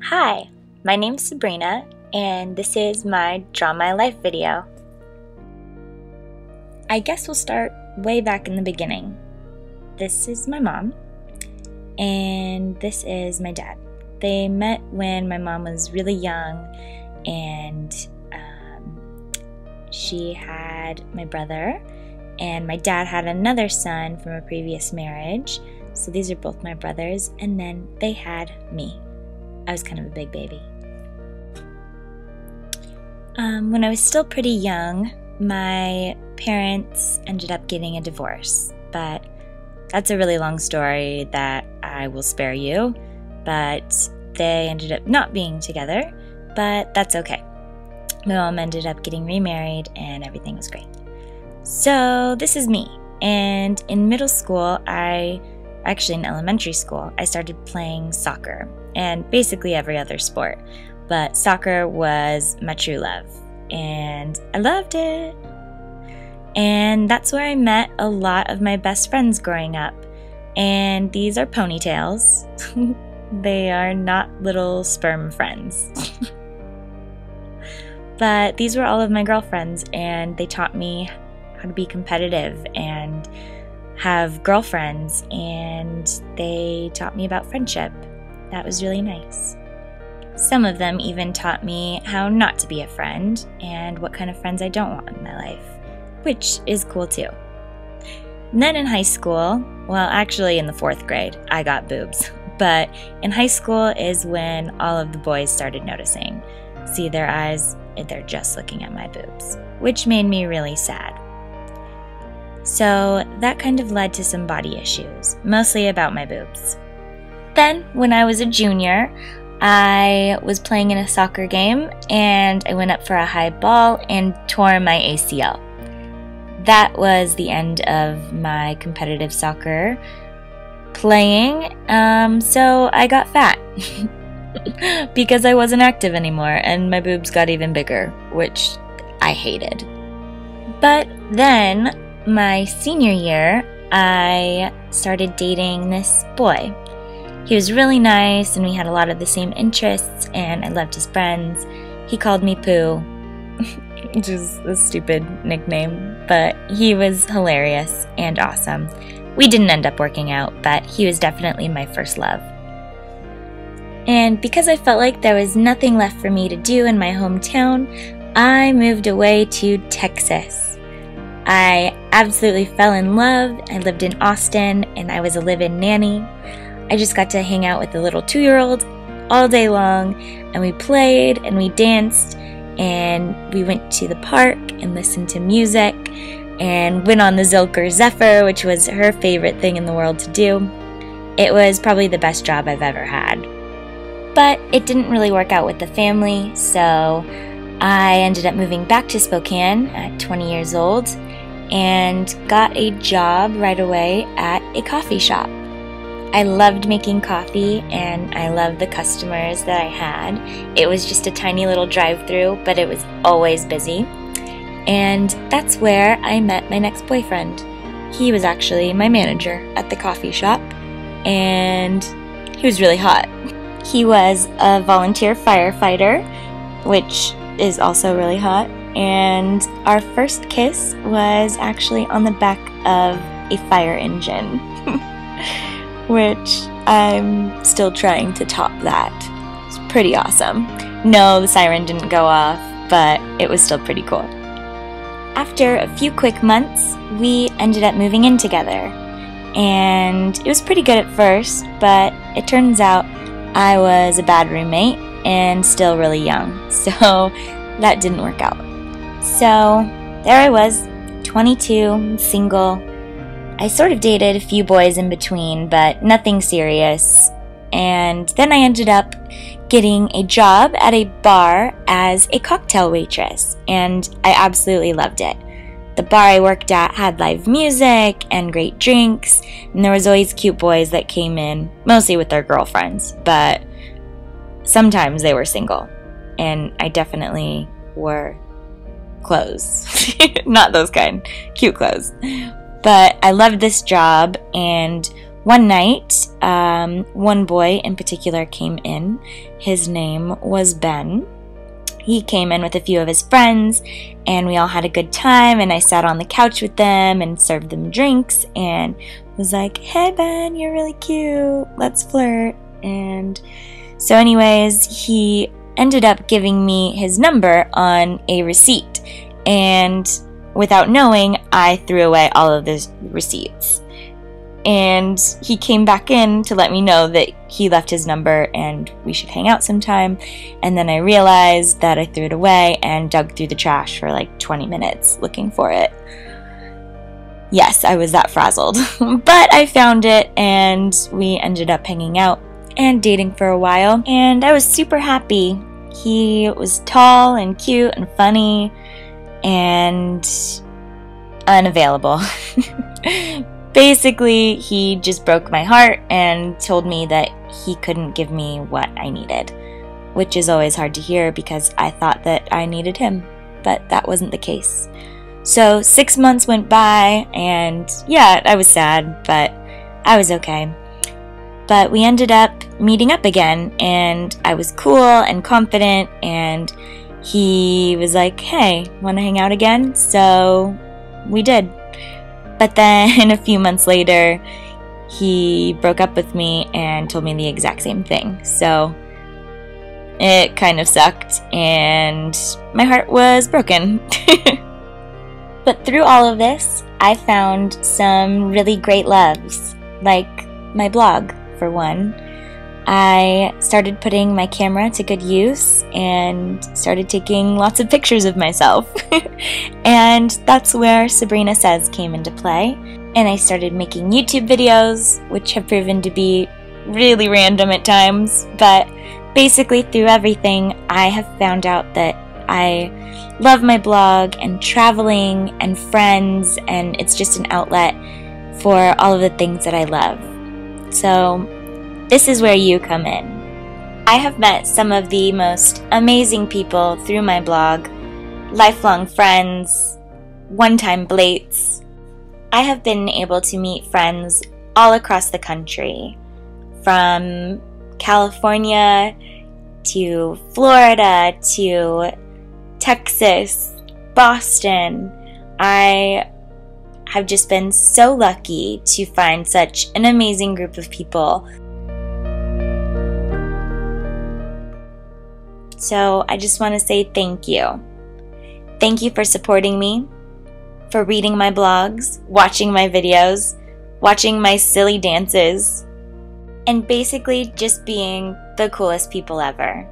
Hi, my name's Sabrina, and this is my Draw My Life video. I guess we'll start way back in the beginning. This is my mom, and this is my dad. They met when my mom was really young, and she had my brother, and my dad had another son from a previous marriage. So these are both my brothers, and then they had me. I was kind of a big baby. When I was still pretty young, my parents ended up getting a divorce, but that's a really long story that I will spare you. But they ended up not being together, but that's okay. My mom ended up getting remarried and everything was great. So this is me, and in middle school, actually in elementary school, I started playing soccer and basically every other sport, but soccer was my true love and I loved it. And that's where I met a lot of my best friends growing up, and these are ponytails. They are not little sperm friends. But these were all of my girlfriends, and they taught me how to be competitive and have girlfriends, and they taught me about friendship. That was really nice. Some of them even taught me how not to be a friend and what kind of friends I don't want in my life, which is cool too. And then in high school, well, actually in the 4th grade, I got boobs. But in high school is when all of the boys started noticing. See their eyes, they're just looking at my boobs, which made me really sad. So that kind of led to some body issues, mostly about my boobs. Then, when I was a junior, I was playing in a soccer game and I went up for a high ball and tore my ACL. That was the end of my competitive soccer playing, so I got fat because I wasn't active anymore and my boobs got even bigger, which I hated. But then, my senior year, I started dating this boy. He was really nice and we had a lot of the same interests and I loved his friends. He called me Pooh, which is a stupid nickname, but he was hilarious and awesome. We didn't end up working out, but he was definitely my first love. And because I felt like there was nothing left for me to do in my hometown, I moved away to Texas. I absolutely fell in love. I lived in Austin and I was a live-in nanny. I just got to hang out with the little 2-year-old all day long, and we played and we danced and we went to the park and listened to music and went on the Zilker Zephyr, which was her favorite thing in the world to do. It was probably the best job I've ever had. But it didn't really work out with the family, so I ended up moving back to Spokane at 20 years old and got a job right away at a coffee shop. I loved making coffee and I loved the customers that I had. It was just a tiny little drive-through, but it was always busy. And that's where I met my next boyfriend. He was actually my manager at the coffee shop, and he was really hot. He was a volunteer firefighter, which is also really hot, and our first kiss was actually on the back of a fire engine, which I'm still trying to top that. It's pretty awesome. No, the siren didn't go off, but it was still pretty cool. After a few quick months, we ended up moving in together, and it was pretty good at first, but it turns out I was a bad roommate and still really young, so that didn't work out. So there I was, 22, single. I sort of dated a few boys in between, but nothing serious. And then I ended up getting a job at a bar as a cocktail waitress, and I absolutely loved it. The bar I worked at had live music and great drinks, and there was always cute boys that came in, mostly with their girlfriends, but sometimes they were single, and I definitely wore clothes. Not those kind, cute clothes. But I loved this job, and One night, one boy in particular came in. His name was Ben. He came in with a few of his friends, and we all had a good time, and I sat on the couch with them and served them drinks and was like, "Hey Ben, you're really cute, let's flirt." And so anyways, he ended up giving me his number on a receipt, and without knowing, I threw away all of the receipts. And he came back in to let me know that he left his number and we should hang out sometime. And then I realized that I threw it away and dug through the trash for like 20 minutes looking for it. Yes, I was that frazzled. But I found it and we ended up hanging out and dating for a while. And I was super happy. He was tall and cute and funny and unavailable. Basically, he just broke my heart and told me that he couldn't give me what I needed, which is always hard to hear because I thought that I needed him, but that wasn't the case. So 6 months went by, and yeah, I was sad, but I was okay. But we ended up meeting up again, and I was cool and confident, and he was like, "Hey, want to hang out again?" So we did. But then a few months later, he broke up with me and told me the exact same thing. So it kind of sucked and my heart was broken. But through all of this, I found some really great loves, like my blog, for one. I started putting my camera to good use and started taking lots of pictures of myself. And that's where Sabrina Says came into play. And I started making YouTube videos, which have proven to be really random at times. But basically through everything, I have found out that I love my blog and traveling and friends, and it's just an outlet for all of the things that I love. So this is where you come in. I have met some of the most amazing people through my blog, lifelong friends, one-time blates. I have been able to meet friends all across the country, from California to Florida to Texas, Boston. I have just been so lucky to find such an amazing group of people. So I just want to say thank you. Thank you for supporting me, for reading my blogs, watching my videos, watching my silly dances, and basically just being the coolest people ever.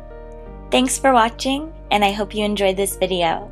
Thanks for watching, and I hope you enjoyed this video.